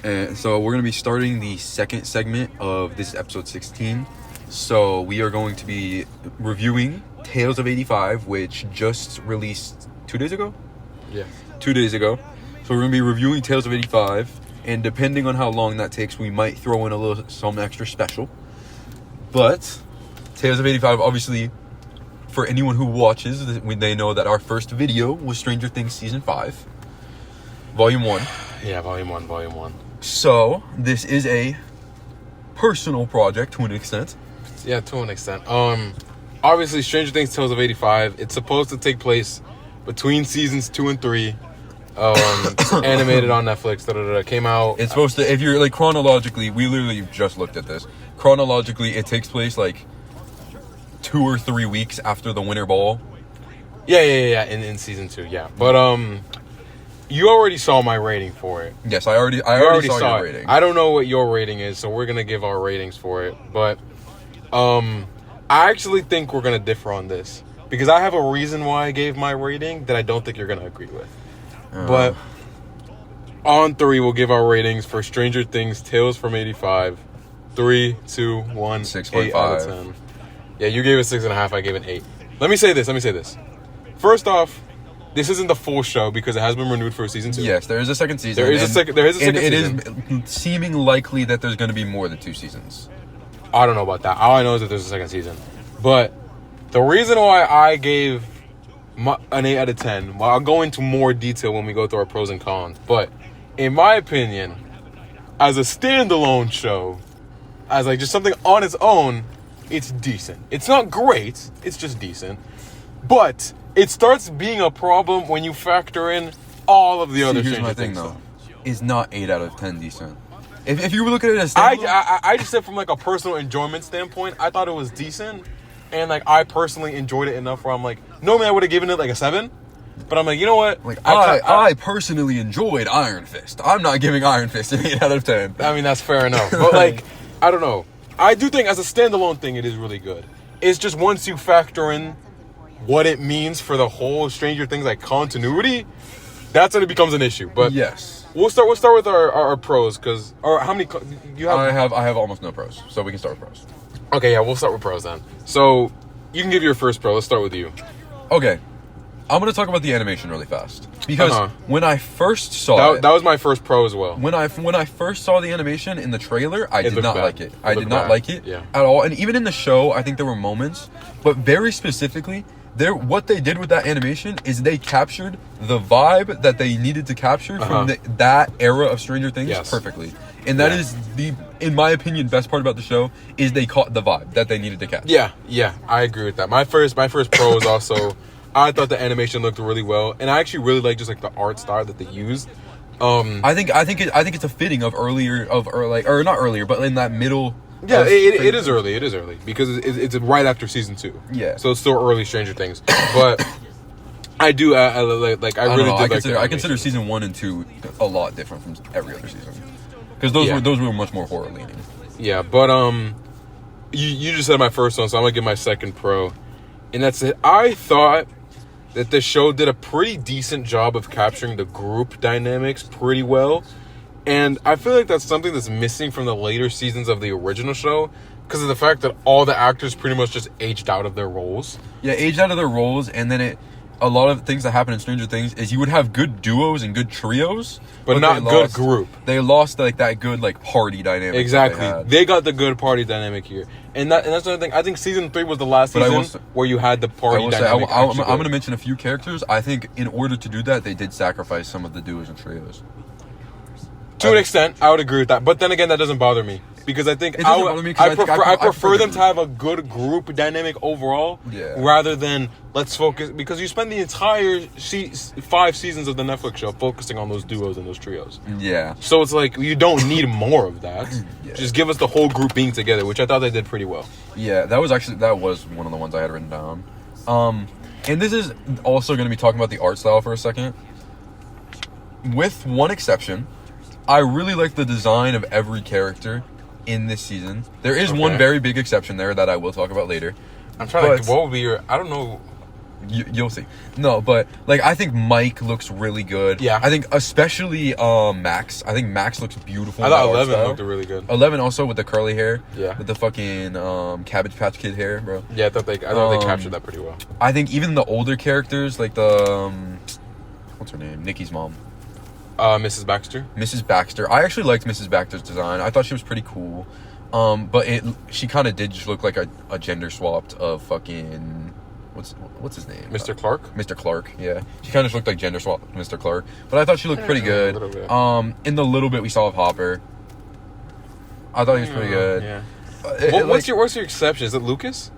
And so we're going to be starting the second segment of this is episode 16. So we are going to be reviewing Tales of 85, which just released 2 days ago? Yeah. 2 days ago. So we're going to be reviewing Tales of 85, and depending on how long that takes, we might throw in some extra special. But Tales of 85, obviously, for anyone who watches, they know that our first video was Stranger Things Season 5, Volume 1. Yeah, Volume 1. So, this is a personal project to an extent. Yeah, to an extent. Obviously, Stranger Things Tales of 85, it's supposed to take place between seasons 2 and 3. It's animated on Netflix. Came out. It's supposed to, if you're like chronologically, we literally just looked at this. Chronologically, it takes place like 2 or 3 weeks after the Winter Ball. Yeah. In season 2, yeah. But you already saw my rating for it. Yes, I already saw your rating. I don't know what your rating is, so we're gonna give our ratings for it. But I actually think we're gonna differ on this because I have a reason why I gave my rating that I don't think you're gonna agree with. But on 3, we'll give our ratings for Stranger Things Tales from 85. 3, 2, 1, 6.5. 8 out of 10. Yeah, you gave it 6.5. I gave it 8. Let me say this. First off, this isn't the full show because it has been renewed for season 2. Yes, there is a second season. There is a second season. It is seeming likely that there's going to be more than 2 seasons. I don't know about that. All I know is that there's a second season. But the reason why I gave an 8 out of 10, well, I'll go into more detail when we go through our pros and cons. But in my opinion, as a standalone show, as like just something on its own, it's decent. It's not great. It's just decent. But it starts being a problem when you factor in all of the other Stranger Things stuff. Is not 8 out of 10 decent. If you look at it as I just said from like a personal enjoyment standpoint, I thought it was decent. And like I personally enjoyed it enough where I'm like, normally I would have given it like a 7. But I'm like, you know what? Like I personally enjoyed Iron Fist. I'm not giving Iron Fist an 8 out of 10. I mean, that's fair enough. But like, I don't know. I do think as a standalone thing, it is really good. It's just once you factor in what it means for the whole Stranger Things like continuity, that's when it becomes an issue. But yes, we'll start with our pros or how many you have? I have almost no pros, so we can start with pros. Okay, yeah, we'll start with pros then. So you can give your first pro. Let's start with you. Okay, I'm gonna talk about the animation really fast because when I first saw that was my first pro as well. When I first saw the animation in the trailer, I did not like it. I did not like it at all. And even in the show, I think there were moments, but very specifically, what they did with that animation is they captured the vibe that they needed to capture from that era of Stranger Things perfectly. And that is in my opinion, best part about the show is they caught the vibe that they needed to capture. Yeah, I agree with that. My first pro was also I thought the animation looked really well, and I actually really like just like the art style that they used. I think it's a fitting of not earlier, but in that middle. Yeah, it is early. It is early because it's right after season 2. Yeah, so it's still early Stranger Things, but I do I consider season 1 and 2 a lot different from every other season because those were much more horror leaning. Yeah, but you just said my first one, so I'm gonna give my second pro, and that's it. I thought that the show did a pretty decent job of capturing the group dynamics pretty well. And I feel like that's something that's missing from the later seasons of the original show because of the fact that all the actors pretty much just aged out of their roles. Yeah, aged out of their roles, and then a lot of things that happen in Stranger Things is you would have good duos and good trios, but not good group. They lost like that good like party dynamic. Exactly, they got the good party dynamic here, and that's another thing. I think season 3 was the last season where you had the party dynamic. I'm going to mention a few characters. I think in order to do that, they did sacrifice some of the duos and trios. To an extent, I would agree with that. But then again, that doesn't bother me. Because I think I prefer them to have a good group dynamic overall rather than let's focus. Because you spend the entire 5 seasons of the Netflix show focusing on those duos and those trios. Yeah. So it's like you don't need more of that. Just give us the whole group being together, which I thought they did pretty well. Yeah, that was one of the ones I had written down. And this is also going to be talking about the art style for a second. With one exception, I really like the design of every character in this season. There is one very big exception there that I will talk about later. I'm trying to. What would be your? I don't know. You'll see. No, but like I think Mike looks really good. Yeah. I think especially Max. I think Max looks beautiful. I in thought that art 11 style. looked really good. 11 also with the curly hair. Yeah. With the fucking Cabbage Patch Kid hair, bro. Yeah, I thought they captured that pretty well. I think even the older characters, like the what's her name? Nikki's mom. Mrs. Baxter. Mrs. Baxter. I actually liked Mrs. Baxter's design. I thought she was pretty cool. But she kind of did just look like a gender swapped of fucking what's his name? Mr. Clark. Mr. Clark. Yeah, she kind of looked like gender swapped Mr. Clark. But I thought she looked pretty good. A little bit. In the little bit we saw of Hopper, I thought he was pretty good. Yeah. What's your exception? Is it Lucas?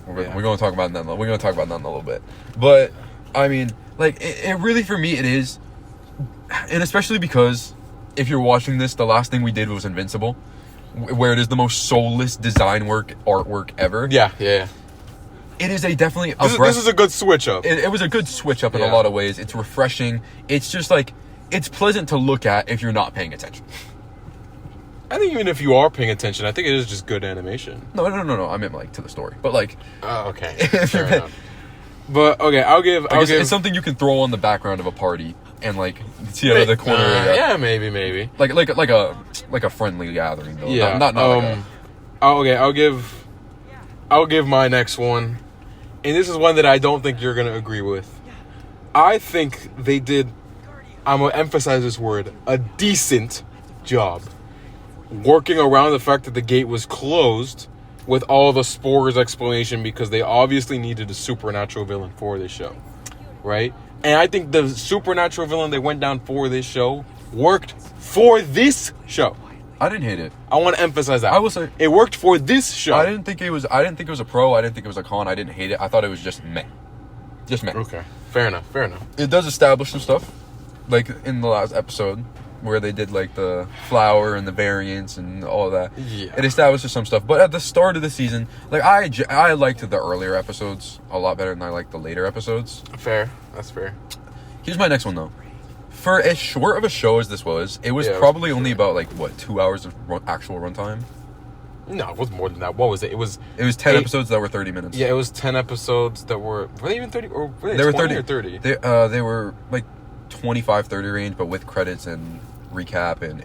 We're going to talk about that. We're going to talk about that in a little bit. But I mean, like it really for me it is, and especially because if you're watching this, the last thing we did was Invincible, where it is the most soulless design artwork ever. Yeah. It is definitely This is a good switch up. It was a good switch up in a lot of ways. It's refreshing. It's just like it's pleasant to look at if you're not paying attention. I think even if you are paying attention, I think it is just good animation. No. I meant like to the story, but like. Oh, okay. Fair enough. But okay, I'll give. It's something you can throw on the background of a party and like see out of the corner. Yeah, maybe. Like a friendly gathering though. Yeah. Not like okay, I'll give my next one, and this is one that I don't think you're gonna agree with. I think they did. I'm gonna emphasize this word: a decent job working around the fact that the gate was closed with all the spores explanation, because they obviously needed a supernatural villain for this show, right? And I think the supernatural villain they went down for this show worked for this show. I didn't hate it. I want to emphasize that. I will say it worked for this show. I didn't think it was a pro. I didn't think it was a con. I didn't hate it. I thought it was just meh. Just meh. Okay. Fair enough. It does establish some stuff, like in the last episode where they did like the flower and the variants and all of that. Yeah. It establishes some stuff. But at the start of the season, like I liked the earlier episodes a lot better than I liked the later episodes. Fair. That's fair. Here's my next one though. For as short of a show as this was, it was probably only about like 2 hours of actual runtime. No, it was more than that. What was it? It was 10 episodes that were 30 minutes. Yeah, it was 10 episodes that were they even 30 or were they were 20 30 or 30? They were like 25-30 range, but with credits and recap and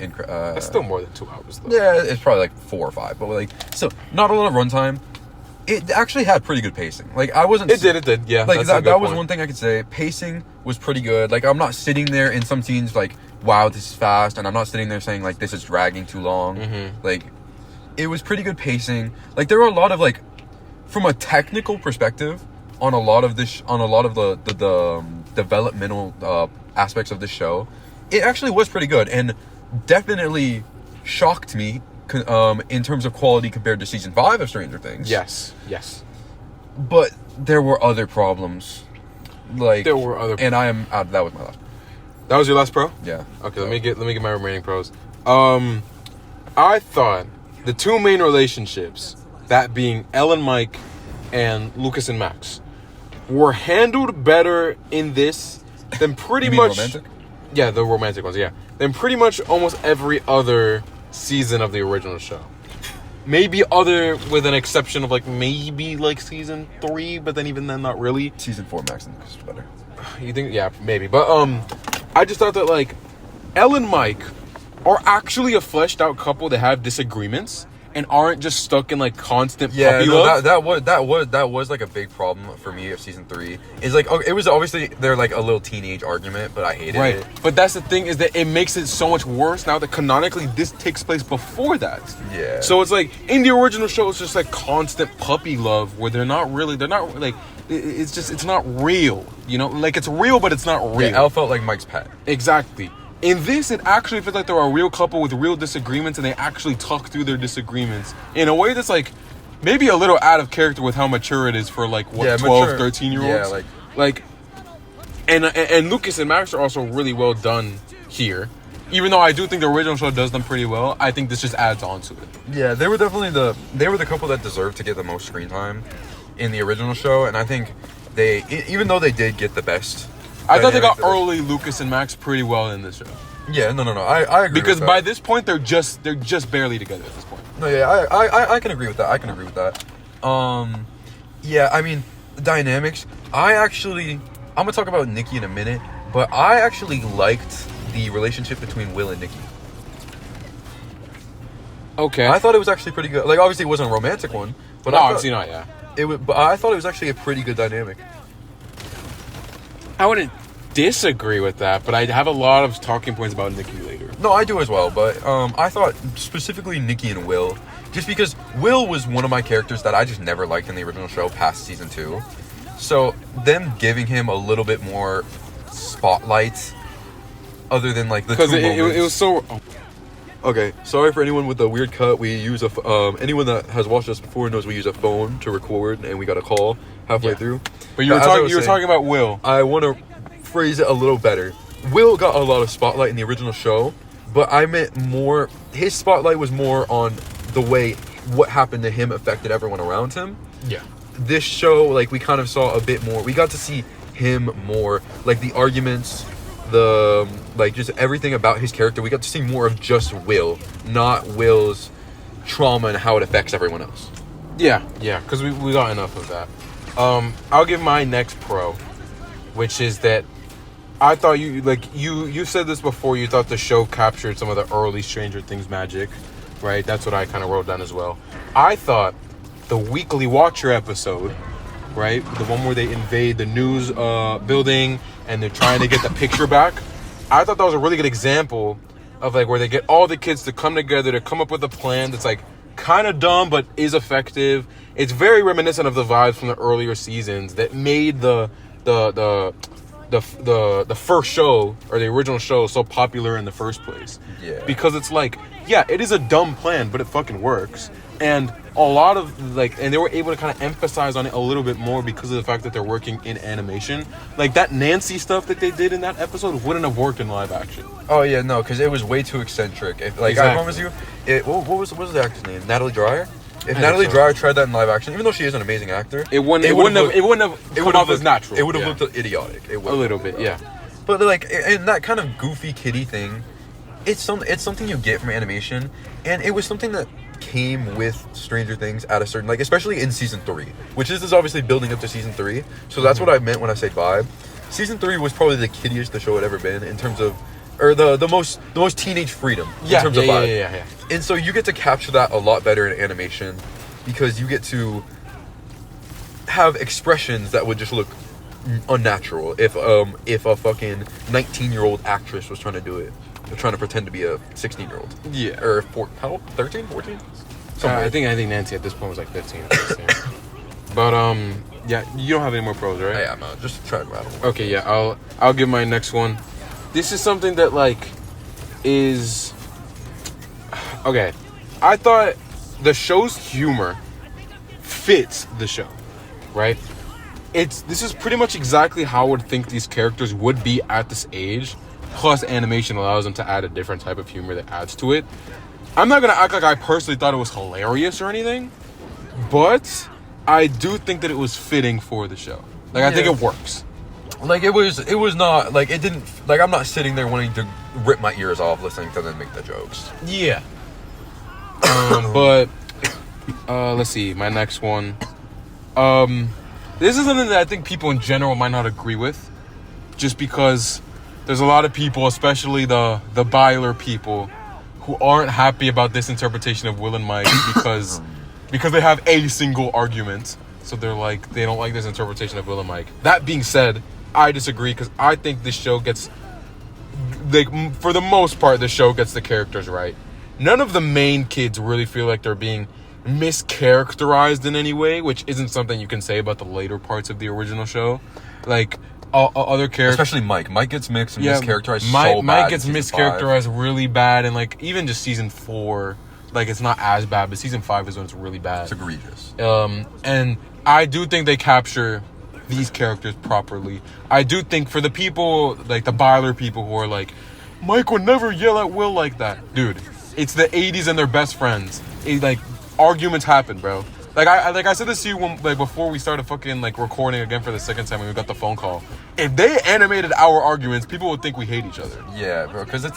that's still more than 2 hours though. Yeah, it's probably like 4 or 5, but like still not a lot of runtime. It actually had pretty good pacing. Like I wasn't. It did. Yeah, like that was one thing I could say. Pacing was pretty good. Like I'm not sitting there in some scenes like, wow, this is fast, and I'm not sitting there saying like this is dragging too long. Mm-hmm. Like it was pretty good pacing. Like there were a lot of like, from a technical perspective, on a lot of the developmental aspects of the show, it actually was pretty good and definitely shocked me. In terms of quality compared to season 5 of Stranger Things. Yes. But there were other problems. Like there were other, and I am that was my last. That was your last pro? Yeah. Okay, let me get my remaining pros. I thought the two main relationships, that being Ellen, Mike, and Lucas and Max, were handled better in this than pretty much. Romantic? Yeah, the romantic ones. Yeah, than pretty much almost every other season of the original show. Maybe other with an exception of like maybe like season 3, but then even then not really. Season 4 Max and Lucas was better. You think? Yeah, maybe. But I just thought that like Elle and Mike are actually a fleshed out couple that have disagreements and aren't just stuck in like constant puppy love. That was like a big problem for me of season 3. Is like it was obviously they're like a little teenage argument, but I hated it. But that's the thing, is that it makes it so much worse now that canonically this takes place before that. Yeah. So it's like in the original show it's just like constant puppy love where they're not like it's not real. You know, like it's real but it's not real. Yeah, Elle felt like Mike's pet. Exactly. In this, it actually feels like they're a real couple with real disagreements, and they actually talk through their disagreements in a way that's like maybe a little out of character with how mature it is for like 12, 13-year-olds. Yeah, like and Lucas and Max are also really well done here. Even though I do think the original show does them pretty well, I think this just adds on to it. Yeah, they were definitely the couple that deserved to get the most screen time in the original show, and I think they, even though they did get the best. I thought they got early Lucas and Max pretty well in this show. Yeah, no. I agree. Because by this point they're just barely together at this point. No, yeah, I can agree with that. Yeah, I mean, the dynamics. I'm gonna talk about Nikki in a minute, but I actually liked the relationship between Will and Nikki. Okay. I thought it was actually pretty good. Like, obviously, it wasn't a romantic one, but no, I thought obviously not. Yeah. But I thought it was actually a pretty good dynamic. I wouldn't disagree with that, but I have a lot of talking points about Nikki later. No, I do as well, but I thought specifically Nikki and Will, just because Will was one of my characters that I just never liked in the original show past season 2. So them giving him a little bit more spotlight, other than like the two moments. It was so. Okay, sorry for anyone with the weird cut. We use anyone that has watched us before knows we use a phone to record, and we got a call halfway through. But you were talking about Will. I want to phrase it a little better. Will got a lot of spotlight in the original show, but I meant more. His spotlight was more on the way what happened to him affected everyone around him. Yeah. This show, like, we kind of saw a bit more. We got to see him more, like the arguments, just everything about his character. We got to see more of just Will, not Will's trauma and how it affects everyone else. Yeah, because we got enough of that. I'll give my next pro, which is that I thought you said this before. You thought the show captured some of the early Stranger Things magic, right? That's what I kind of wrote down as well. I thought the Weekly Watcher episode, right, the one where they invade the news building and they're trying to get the picture back. I thought that was a really good example of like where they get all the kids to come together to come up with a plan that's like kind of dumb but is effective. It's very reminiscent of the vibes from the earlier seasons that made the first show or the original show so popular in the first place. Yeah. Because it's like, yeah, it is a dumb plan, but it fucking works. And a lot of and they were able to kind of emphasize on it a little bit more because of the fact that they're working in animation. Like that Nancy stuff that they did in that episode wouldn't have worked in live action. Oh yeah, no, because it was way too eccentric. Exactly. I promise you, what was the actor's name? Natalie Dreyer. If Natalie so. Dreyer tried that in live action, even though she is an amazing actor, It wouldn't have come off as natural. It would have looked idiotic. A little bit, yeah. But like, and that kind of goofy kiddie thing, it's something you get from animation, and it was something that came with Stranger Things at a certain, like, especially in season 3, which is obviously building up to season 3. So that's what I meant when I say vibe. Season 3 was probably the kiddiest the show had ever been in terms of, or the most teenage freedom in terms of vibe. Yeah. And so you get to capture that a lot better in animation because you get to have expressions that would just look unnatural if a fucking 19-year-old actress was trying to do it. They're trying to pretend to be a 16-year-old. Yeah. Or 13, 14? I think Nancy at this point was like 15 or 16. But yeah, you don't have any more pros, right? Yeah, no, just try and rattle. Okay, yeah, I'll give my next one. This is something that is okay. I thought the show's humor fits the show, right? This is pretty much exactly how I would think these characters would be at this age. Plus, animation allows them to add a different type of humor that adds to it. I'm not gonna act like I personally thought it was hilarious or anything, but I do think that it was fitting for the show. I think it works. Like, it was not, like, it didn't, like, I'm not sitting there wanting to rip my ears off listening to them make the jokes. Yeah. But, let's see, my next one. This is something that I think people in general might not agree with, just because there's a lot of people, especially the Byler people, who aren't happy about this interpretation of Will and Mike because they have a single argument. So they're like, they don't like this interpretation of Will and Mike. That being said, I disagree because I think this show gets, for the most part, the show gets the characters right. None of the main kids really feel like they're being mischaracterized in any way, which isn't something you can say about the later parts of the original show. Like, other characters, especially Mike. Mike gets mixed and mischaracterized so bad. Mike gets mischaracterized really bad, and like even just season 4, like it's not as bad, but season 5 is when it's really bad. It's egregious. And I do think they capture these characters properly. I do think for the people, like the Byler people who are like, Mike would never yell at Will like that. Dude, it's the 80s and they're best friends. Arguments happen, bro. I said this to you when, before we started fucking recording again for the second time when we got the phone call. If they animated our arguments, people would think we hate each other. Yeah, bro, because they're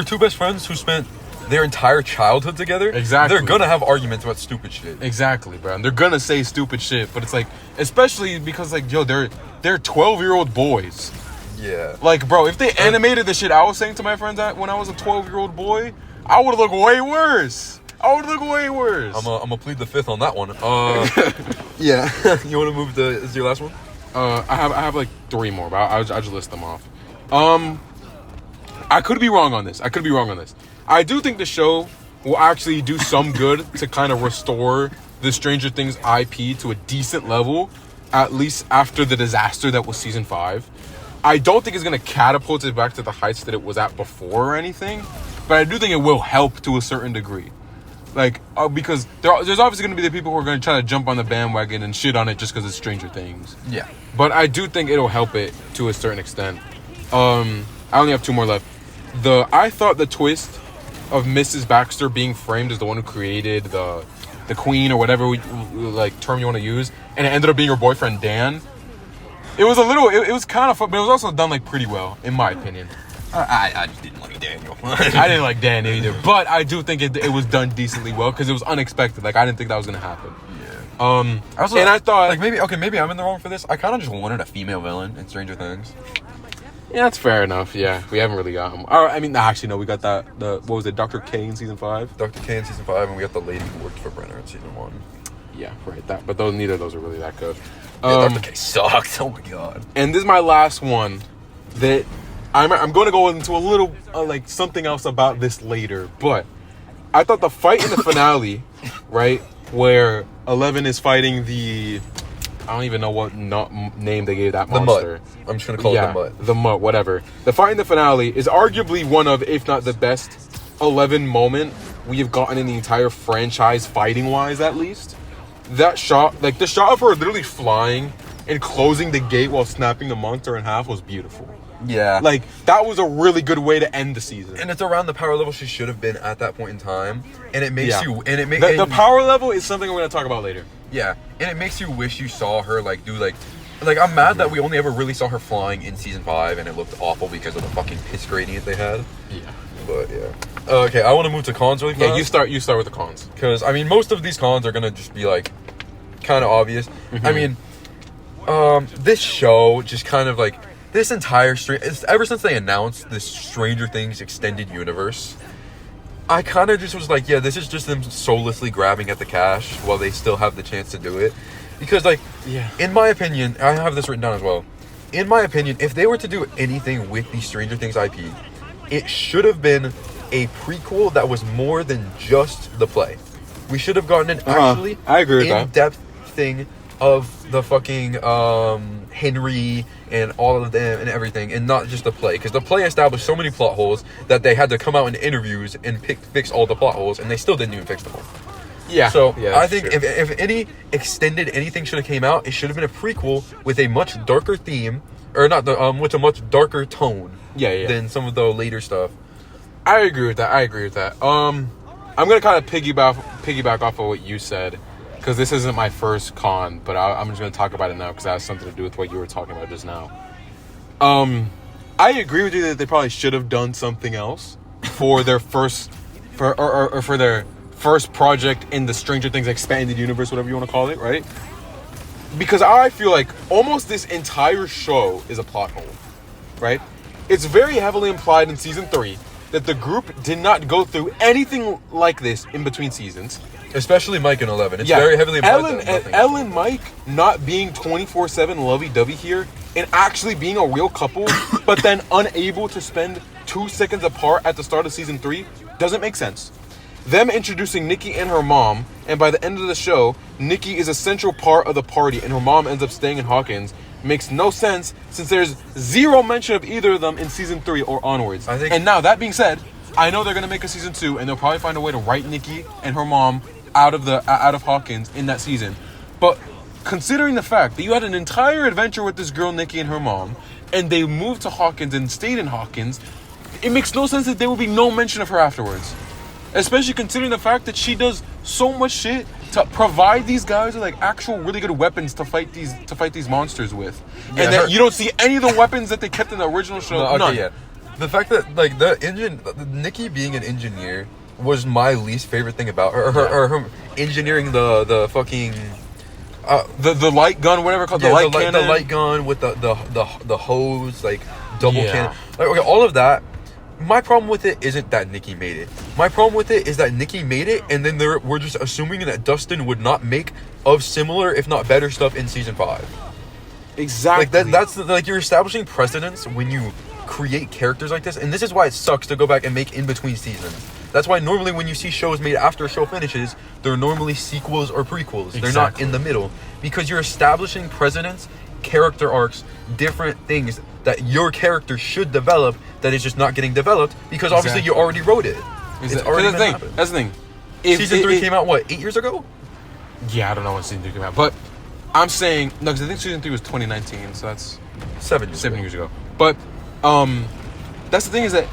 two best friends who spent their entire childhood together, Exactly. they're gonna have arguments about stupid shit. Exactly, bro. And they're gonna say stupid shit, but it's like, especially because like, yo, they're 12-year-old boys. Yeah. Like, bro, if they animated the shit I was saying to my friends that when I was a 12-year-old boy, I would look way worse. I'm gonna plead the fifth on that one. Yeah. You want to move to is your last one? I have like 3 more, but I'll just list them off. I could be wrong on this. I do think the show will actually do some good to kind of restore the Stranger Things IP to a decent level, at least after the disaster that was season 5. I don't think it's going to catapult it back to the heights that it was at before or anything, but I do think it will help to a certain degree. Like, because there's obviously going to be the people who are going to try to jump on the bandwagon and shit on it just because it's Stranger Things. Yeah. But I do think it'll help it to a certain extent. I only have 2 more left. I thought the twist of Mrs. Baxter being framed as the one who created the queen or whatever term you want to use, and it ended up being her boyfriend Dan. It was it was kind of fun, but it was also done like pretty well, in my opinion. I just didn't like Daniel. I didn't like Dan either, but I do think it was done decently well because it was unexpected. Like, I didn't think that was gonna happen. Yeah. I thought like maybe I'm in the wrong for this. I kind of just wanted a female villain in Stranger Things. yeah, that's fair enough. Yeah, we haven't really got him. I mean, actually, no, we got that. What was it, Dr. K in season 5? Dr. K in season 5, and we got the lady who worked for Brenner in season 1. Yeah, right. But neither of those are really that good. Yeah, Dr. K sucked. Oh my god. And this is my last one that I'm going to go into a little like something else about this later, but I thought the fight in the finale, right, where 11 is fighting I don't even know what name they gave that monster. The Mutt. I'm just going to call it the Mutt. The Mutt, whatever. The fight in the finale is arguably one of, if not the best, 11 moment we have gotten in the entire franchise, fighting-wise at least. That shot, like the shot of her literally flying and closing the gate while snapping the monster in half was beautiful. Yeah. Like, that was a really good way to end the season. And it's around the power level she should have been at that point in time. And it makes you... And it makes the power level is something we're going to talk about later. Yeah. And it makes you wish you saw her, like, do, like... Like, I'm mad that we only ever really saw her flying in season 5, and it looked awful because of the fucking piss gradient they had. Yeah. But, yeah. Okay, I want to move to cons really fast. Yeah, you start with the cons. Because, I mean, most of these cons are going to just be, like, kind of obvious. Mm-hmm. I mean, this show just kind of, like... This entire ever since they announced this Stranger Things extended universe, I kind of just was like, yeah, this is just them soullessly grabbing at the cash while they still have the chance to do it. Because, like, in my opinion, I have this written down as well. In my opinion, if they were to do anything with the Stranger Things IP, it should have been a prequel that was more than just the play. We should have gotten an actually I agree with in-depth thing of the fucking Henry and all of them and everything, and not just the play, because the play established so many plot holes that they had to come out in interviews and fix all the plot holes, and they still didn't even fix them all. Yeah. So yeah, I think if any extended anything should have came out, it should have been a prequel with a much darker theme, or not with a much darker tone. Than some of the later stuff. I agree with that. I'm gonna kind of piggyback off of what you said, because this isn't my first con, but I'm just going to talk about it now because it has something to do with what you were talking about just now. I agree with you that they probably should have done something else for their first project in the Stranger Things expanded universe, whatever you want to call it, right? Because I feel like almost this entire show is a plot hole, right? It's very heavily implied in season 3 that the group did not go through anything like this in between seasons. Especially Mike and 11. It's very heavily implied. Ellen and Mike not being 24/7 lovey-dovey here and actually being a real couple, but then unable to spend 2 seconds apart at the start of season 3 doesn't make sense. Them introducing Nikki and her mom, and by the end of the show, Nikki is a central part of the party and her mom ends up staying in Hawkins, makes no sense since there's zero mention of either of them in season 3 or onwards. And now, that being said, I know they're going to make a season 2 and they'll probably find a way to write Nikki and her mom out of Hawkins in that season. But considering the fact that you had an entire adventure with this girl Nikki and her mom, and they moved to Hawkins and stayed in Hawkins, it makes no sense that there will be no mention of her afterwards. Especially considering the fact that she does so much shit to provide these guys with like actual really good weapons to fight these monsters with, and that you don't see any of the weapons that they kept in the original show. None. Yeah. The fact that like Nikki being an engineer was my least favorite thing about her. Her engineering the fucking the light gun, whatever it's called, the light cannon, the light gun with the hose, like double cannon, like, okay, all of that. My problem with it isn't that Nikki made it. My problem with it is that Nikki made it, and then we're just assuming that Dustin would not make of similar, if not better, stuff in season 5. Exactly. Like that's like, you're establishing precedence when you create characters like this, and this is why it sucks to go back and make in between seasons. That's why normally when you see shows made after a show finishes, they're normally sequels or prequels. Exactly. They're not in the middle, because you're establishing precedence, character arcs, different things that your character should develop that is just not getting developed because obviously you already wrote it. It's already been happened. That's the thing. Season 3 came out, what, 8 years ago? Yeah, I don't know when season 3 came out, but I'm saying no, because I think season 3 was 2019, so that's 7 years ago. But that's the thing, is that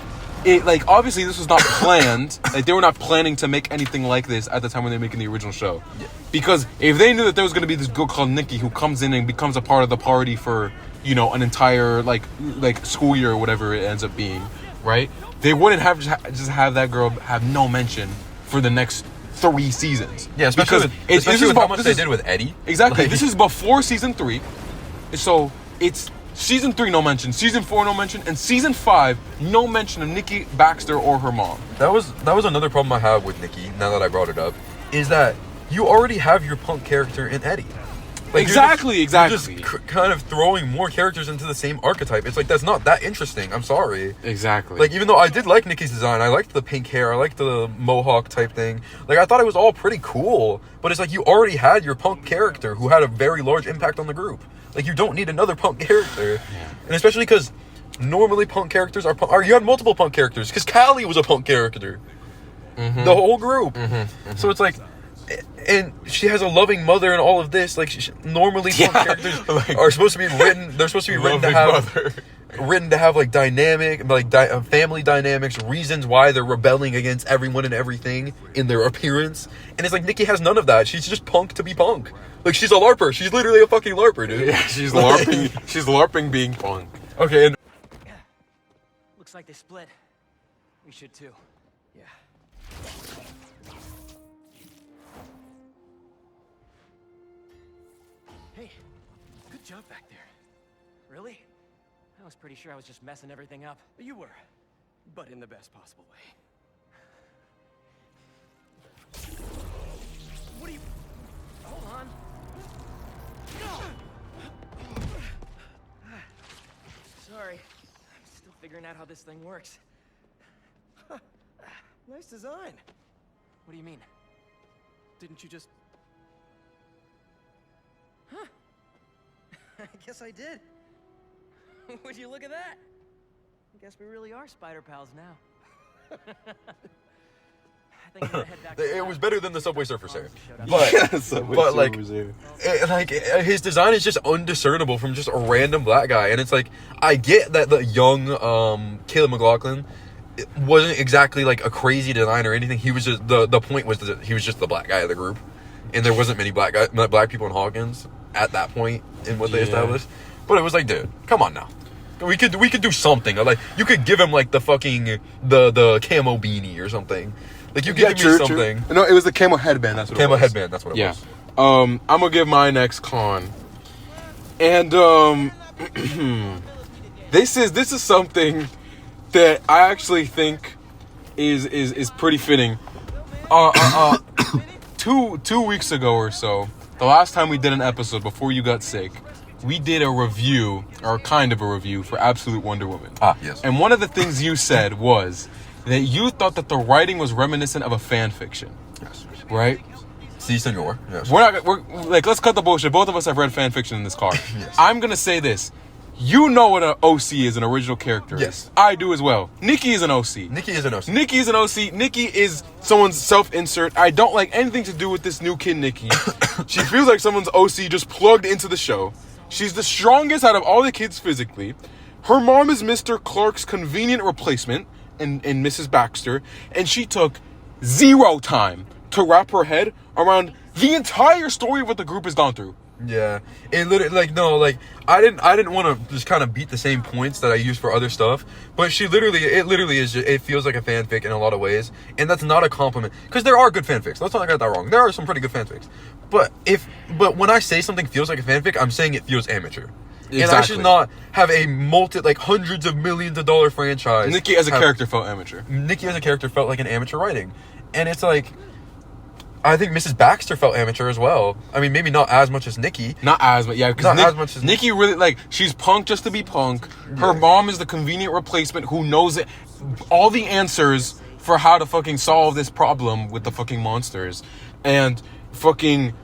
it, like, obviously this was not planned. Like, they were not planning to make anything like this at the time when they were making the original show. Yeah. Because if they knew that there was going to be this girl called Nikki who comes in and becomes a part of the party for, you know, an entire like school year or whatever it ends up being, right? They wouldn't have just have that girl have no mention for the next 3 seasons. Yeah, especially with how much they did with Eddie. Exactly. Like, this is before season 3, so it's season 3 no mention, season 4 no mention, and season 5 no mention of Nikki Baxter or her mom. That was another problem I have with Nikki. Now that I brought it up, is that you already have your punk character in Eddie. Like, exactly. You're just kind of throwing more characters into the same archetype. It's like, that's not that interesting. I'm sorry. Exactly. Like, even though I did like Nikki's design, I liked the pink hair, I liked the mohawk type thing. Like, I thought it was all pretty cool. But it's like, you already had your punk character who had a very large impact on the group. Like, you don't need another punk character. Yeah. And especially because normally punk characters are you had multiple punk characters. Because Callie was a punk character. Mm-hmm. The whole group. Mm-hmm. Mm-hmm. So it's like, and she has a loving mother and all of this. Like, normally punk characters are supposed to be written. They're supposed to be written to have like dynamic, like family dynamics, reasons why they're rebelling against everyone and everything in their appearance. And it's like, Nikki has none of that. She's just punk to be punk. Like, she's a LARPer. She's literally a fucking LARPer, dude. Yeah, she's LARPing. She's LARPing being punk. Okay, and looks like they split. We should too. Yeah. Hey, good job back there. Really? I was pretty sure I was just messing everything up. You were, but in the best possible way. What are you... Hold on. Sorry. I'm still figuring out how this thing works. Nice design. What do you mean? Didn't you just... Huh. I guess I did. Would you look at that? I guess we really are spider pals now. I think I'm gonna head back. It was better than the Subway Surfer there. But his design is just undiscernible from just a random black guy. And it's like, I get that the young Caleb McLaughlin wasn't exactly like a crazy design or anything. He was just the point was that he was just the black guy of the group, and there wasn't many black people in Hawkins at that point in what they established. But it was like, dude, come on now. We could do something. Like, you could give him like the fucking the camo beanie or something. Like, you could give me something. No, it was the camo headband. That's what it was. Camo headband. That's what it was. I'm gonna give my next con, and this is something that I actually think is pretty fitting. 2 weeks ago or so, the last time we did an episode before you got sick, we did a review, or kind of a review, for Absolute Wonder Woman. Yes. And one of the things you said was that you thought that the writing was reminiscent of a fan fiction. Yes. Right? Si, senor. Yes. We're let's cut the bullshit. Both of us have read fan fiction in this car. Yes. I'm gonna say this. You know what an OC is, an original character. Yes. I do as well. Nikki is an OC. Nikki is an OC. Nikki is someone's self-insert. I don't like anything to do with this new kid, Nikki. She feels like someone's OC just plugged into the show. She's the strongest out of all the kids physically. Her mom is Mr. Clark's convenient replacement in Mrs. Baxter. And she took 0 time to wrap her head around the entire story of what the group has gone through. Yeah, it literally I didn't want to just kind of beat the same points that I use for other stuff, but it literally is it feels like a fanfic in a lot of ways, and that's not a compliment because there are good fanfics. Let's not get that wrong. There are some pretty good fanfics, but when I say something feels like a fanfic, I'm saying it feels amateur. Exactly. And I should not have a hundreds of millions of dollar franchise. Nikki as a character felt amateur. Nikki as a character felt like an amateur writing, and it's like. I think Mrs. Baxter felt amateur as well. I mean, maybe not as much as Nikki. Not as much, yeah. Because Nikki really, she's punk just to be punk. Her mom is the convenient replacement who knows all the answers for how to fucking solve this problem with the fucking monsters. And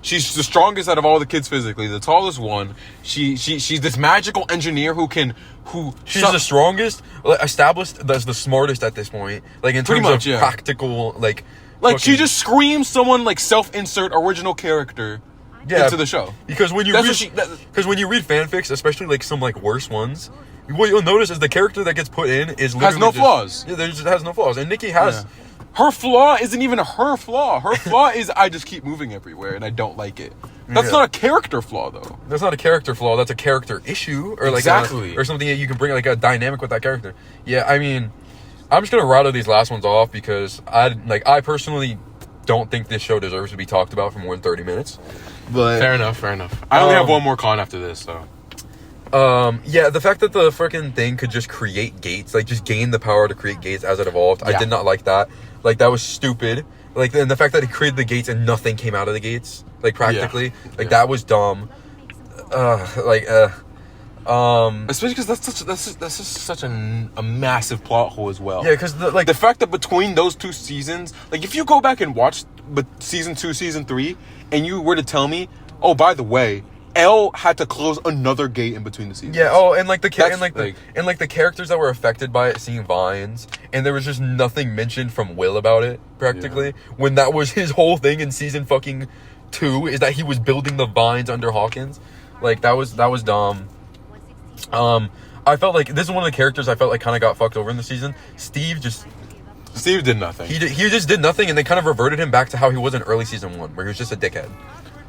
she's the strongest out of all the kids physically, the tallest one. She's this magical engineer she's the strongest, established as the smartest at this point. Like, in terms of practical, she just screams someone self-insert original character into the show. Because when you read fanfics, especially some worse ones, what you'll notice is the character that gets put in is literally has no flaws. Yeah, just has no flaws. And Nikki has her flaw isn't even her flaw. Her flaw is I just keep moving everywhere and I don't like it. That's not a character flaw though. That's not a character flaw. That's a character issue or exactly. Or something that you can bring a dynamic with that character. Yeah, I mean. I'm just gonna rattle these last ones off because I personally don't think this show deserves to be talked about for more than 30 minutes. But fair enough. I only have one more con after this, so. The fact that the freaking thing could just create gates, just gain the power to create gates as it evolved, I did not like that. That was stupid. And the fact that it created the gates and nothing came out of the gates, practically, that was dumb. Especially because that's just such a massive plot hole as well. Yeah, because the fact that between those two seasons, if you go back and watch season 2, season 3, and you were to tell me, oh, by the way, Elle had to close another gate in between the seasons. Yeah. Oh, and the characters that were affected by it seeing vines, and there was just nothing mentioned from Will about it practically. When that was his whole thing in season fucking 2 is that he was building the vines under Hawkins. That was dumb. I felt this is one of the characters I felt kind of got fucked over in the season. Steve did nothing. He just did nothing, and they kind of reverted him back to how he was in early season 1, where he was just a dickhead.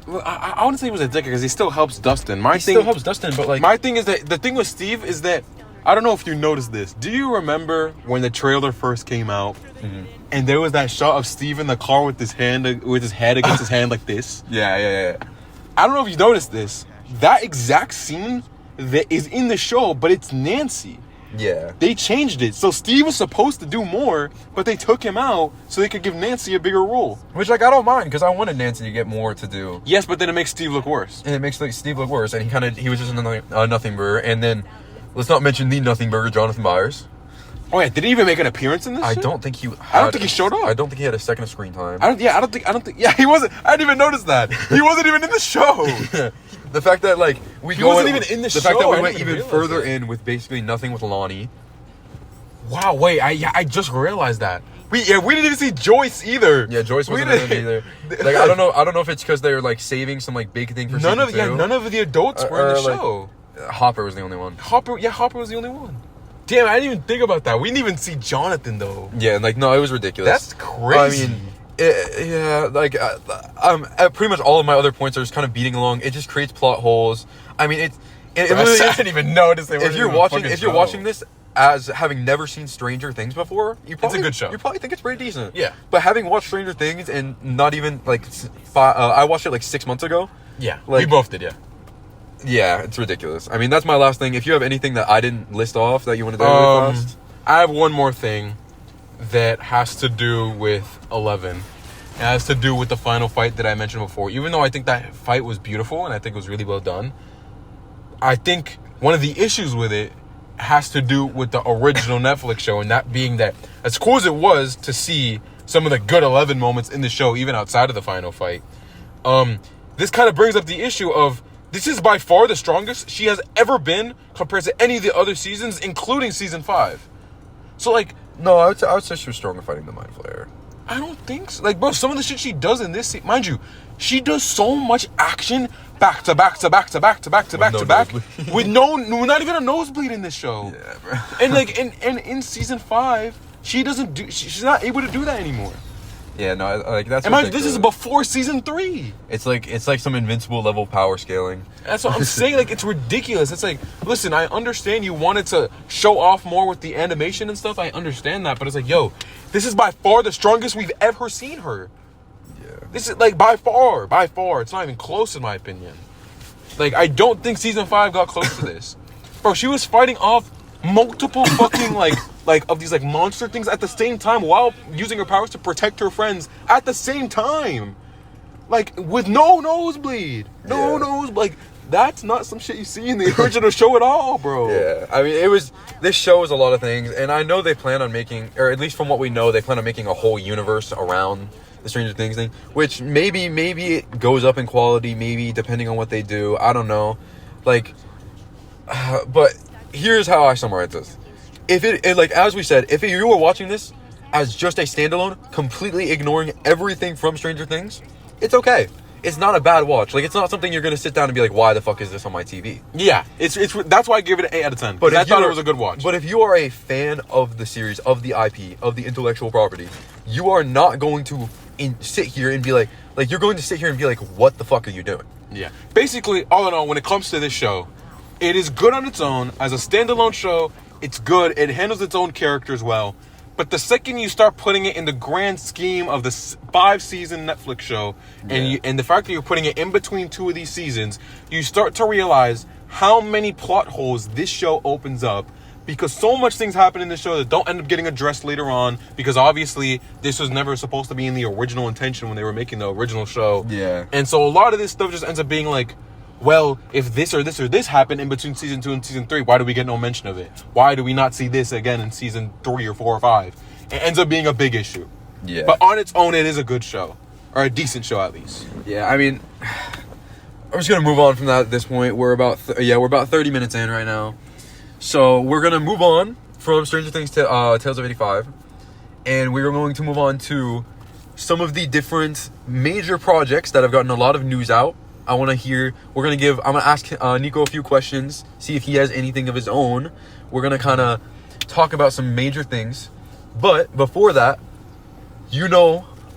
Well, I wouldn't say he was a dickhead because he still helps Dustin. Still helps Dustin, but my thing is that the thing with Steve is that I don't know if you noticed this. Do you remember when the trailer first came out, and there was that shot of Steve in the car with his head against his hand like this? Yeah. I don't know if you noticed this. That exact scene that is in the show, but it's Nancy. Yeah. They changed it. So Steve was supposed to do more, but they took him out so they could give Nancy a bigger role. Which, I don't mind, because I wanted Nancy to get more to do. Yes, but then it makes Steve look worse. And it makes Steve look worse, and he was just a nothing burger. And then, let's not mention the nothing burger, Jonathan Byers. Oh yeah, did he even make an appearance in this? I don't think he showed up. I don't think he had a second of screen time. I don't think. Yeah, he wasn't. I didn't even notice that. He wasn't even in the show. The fact that he wasn't even in the show. The fact that we went even further in with basically nothing with Lonnie. Wow, wait, I just realized that. We didn't even see Joyce either. Yeah, Joyce wasn't in it either. I don't know if it's because they're saving some big thing for none of the adults were in the show. Hopper was the only one. Hopper was the only one. Damn, I didn't even think about that. We didn't even see Jonathan though. Yeah, no, it was ridiculous. That's crazy. I mean, pretty much all of my other points are just kind of beating along. It just creates plot holes. I mean, I didn't even notice they were. If you're watching this as having never seen Stranger Things before, it's a good show. You probably think it's pretty decent. Yeah. But having watched Stranger Things and not even I watched it 6 months ago. Yeah. We both did. Yeah. Yeah, it's ridiculous. I mean, that's my last thing. If you have anything that I didn't list off that you want to do really fast. I have one more thing that has to do with 11. It has to do with the final fight that I mentioned before. Even though I think that fight was beautiful and I think it was really well done, I think one of the issues with it has to do with the original Netflix show, and that being that as cool as it was to see some of the good 11 moments in the show, even outside of the final fight, this kind of brings up the issue of this is by far the strongest she has ever been compared to any of the other seasons, including season 5. So, no, I would say she was stronger fighting the Mind Flayer. I don't think so. Bro, some of the shit she does in this, mind you, she does so much action back to back with not even a nosebleed in this show. Yeah, bro. And in season 5, she's not able to do that anymore. Yeah, no, like that's. Imagine this is before season 3. It's like some Invincible level power scaling. That's what I'm saying. Like, it's ridiculous. It's like, listen, I understand you wanted to show off more with the animation and stuff. I understand that, but it's like, yo, this is by far the strongest we've ever seen her. Yeah. This is like by far. It's not even close in my opinion. Like, I don't think season 5 got close to this, bro. She was fighting off multiple fucking like of these like monster things at the same time while using her powers to protect her friends at the same time, like with no nosebleed. Like, that's not some shit you see in the original show at all, bro. Yeah, I mean, this shows a lot of things, and I know they plan on making, or at least from what we know, they plan on making a whole universe around the Stranger Things thing, which maybe it goes up in quality, maybe depending on what they do. I don't know, like, but here's how I summarize this. If it like, as we said, if you were watching this as just a standalone, completely ignoring everything from Stranger Things, it's okay. It's not a bad watch. Like, it's not something you're gonna sit down and be like, why the fuck is this on my TV? Yeah, it's that's why I give it an 8 out of 10. But I thought it was a good watch. But if you are a fan of the series, of the IP, of the intellectual property, you are not going to sit here and be like you're going to sit here and be like, what the fuck are you doing? Yeah. Basically, all in all, when it comes to this show, it is good on its own as a standalone show. It's good. It handles its own characters well. But the second you start putting it in the grand scheme of the 5-season Netflix show, and the fact that you're putting it in between 2 of these seasons, you start to realize how many plot holes this show opens up, because so much things happen in this show that don't end up getting addressed later on, because obviously this was never supposed to be in the original intention when they were making the original show. Yeah. And so a lot of this stuff just ends up being like, well, if this or this or this happened in between season 2 and season 3, why do we get no mention of it? Why do we not see this again in season 3 or 4 or 5? It ends up being a big issue. Yeah. But on its own, it is a good show. Or a decent show, at least. Yeah, I mean, I'm just gonna move on from that at this point. We're about 30 minutes in right now, so we're gonna move on from Stranger Things to Tales of 85, and we're going to move on to some of the different major projects that have gotten a lot of news out. I want to hear. I'm gonna ask Nico a few questions, see if he has anything of his own. We're gonna kind of talk about some major things, but before that,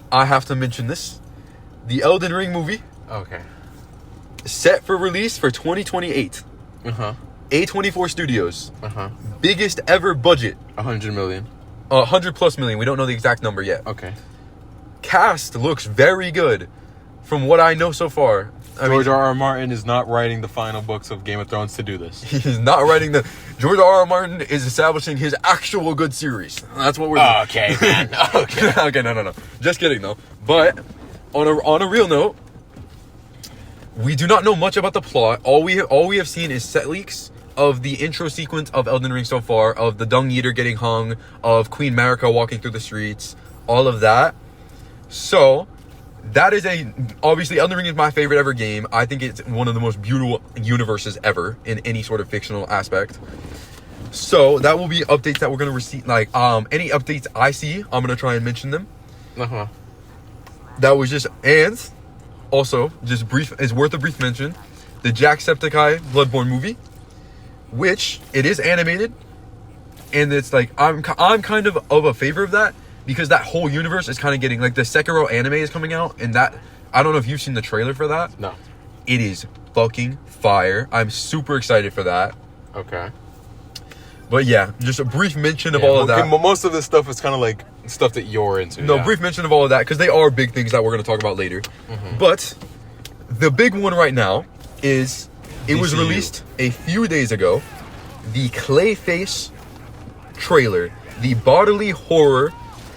I have to mention this: the Elden Ring movie. Okay. Set for release for 2028. A24 Studios. Biggest ever budget. 100 million. 100 plus million. We don't know the exact number yet. Okay. Cast looks very good, from what I know so far. George R.R. Martin is not writing the final books of Game of Thrones to do this. He's not writing George R.R. Martin is establishing his actual good series. That's what we're doing. Okay, man. Okay. Okay, no. Just kidding, though. But on a real note, we do not know much about the plot. All we have seen is set leaks of the intro sequence of Elden Ring so far, of the Dung Eater getting hung, of Queen Marika walking through the streets, all of that. So that is obviously Elden Ring is my favorite ever game. I think it's one of the most beautiful universes ever in any sort of fictional aspect. So that will be updates that we're gonna receive. Like any updates I see, I'm gonna try and mention them. That was just, and also just brief. It's worth a brief mention. The Jacksepticeye Bloodborne movie, which it is animated, and it's like I'm kind of a favor of that. Because that whole universe is kind of getting, like, the Sekiro anime is coming out, and that, I don't know if you've seen the trailer for that. No. It is fucking fire. I'm super excited for that. Okay. But yeah, just a brief mention of all of that. Most of this stuff is kind of like stuff that you're into. No, brief mention of all of that, because they are big things that we're going to talk about later. But the big one right now is, it was released a few days ago, the Clayface trailer, the bodily horror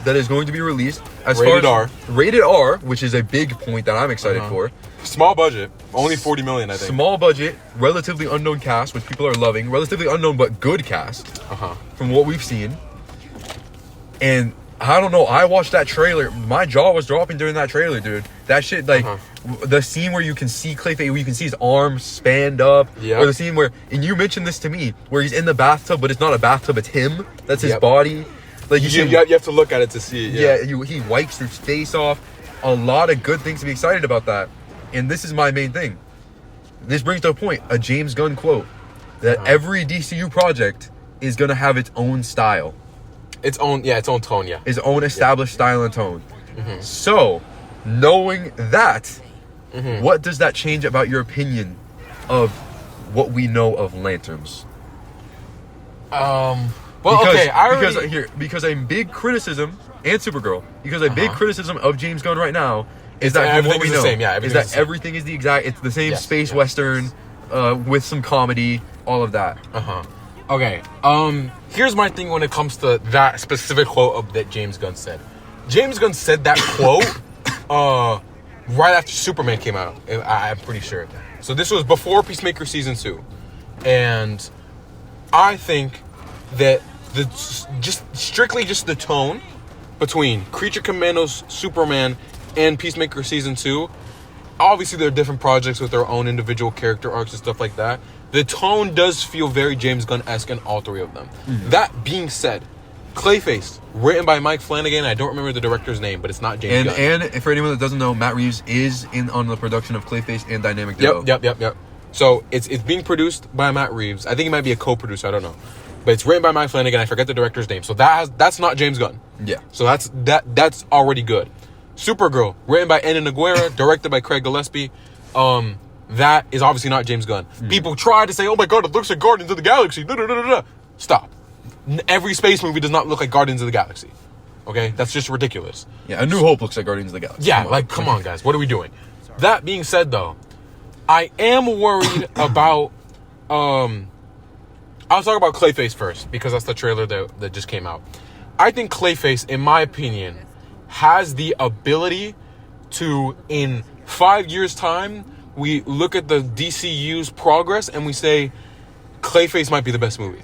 that is going to be released as rated R. Rated R, which is a big point that I'm excited for. Small budget, only 40 million, I think. Small budget, relatively unknown cast, which people are loving. Relatively unknown but good cast, from what we've seen. And I don't know, I watched that trailer. My jaw was dropping during that trailer, dude. That shit, like, the scene where you can see Clayface, where you can see his arms spanned up. Or the scene where, and you mentioned this to me, where he's in the bathtub, but it's not a bathtub, it's him. That's his body. Like you have to look at it to see it. Yeah, he wipes his face off. A lot of good things to be excited about that. And this is my main thing. This brings to a point, a James Gunn quote, that every DCU project is going to have its own style. Its own tone, Its own established style and tone. So, knowing that, what does that change about your opinion of what we know of Lanterns? Because a big criticism and Supergirl, because a big criticism of James Gunn right now is that everything what we is know the same. Yeah, is that everything is it's the same space western with some comedy, all of that. Okay. Here's my thing when it comes to that specific quote that James Gunn said. James Gunn said that quote right after Superman came out. I'm pretty sure. So this was before Peacemaker season 2, and I think that just strictly the tone between Creature Commandos, Superman, and Peacemaker season 2. Obviously, they're different projects with their own individual character arcs and stuff like that. The tone does feel very James Gunn-esque in all three of them. That being said, Clayface, written by Mike Flanagan. I don't remember the director's name, but it's not James Gunn. And for anyone that doesn't know, Matt Reeves is on the production of Clayface and Dynamic Duo. Yep. So it's being produced by Matt Reeves. I think he might be a co-producer. I don't know, but it's written by Mike Flanagan. I forget the director's name. So that's not James Gunn. Yeah. So that's already good. Supergirl, written by Anna Nogueira, directed by Craig Gillespie. That is obviously not James Gunn. People try to say, "Oh my God, it looks like Guardians of the Galaxy." Stop. Every space movie does not look like Guardians of the Galaxy. Okay, that's just ridiculous. Yeah, A New Hope looks like Guardians of the Galaxy. Yeah, come on, guys. What are we doing? That being said, though, I am worried about. I'll talk about Clayface first because that's the trailer that just came out. I think Clayface, in my opinion, has the ability to, in 5 years' time, we look at the DCU's progress and we say, Clayface might be the best movie.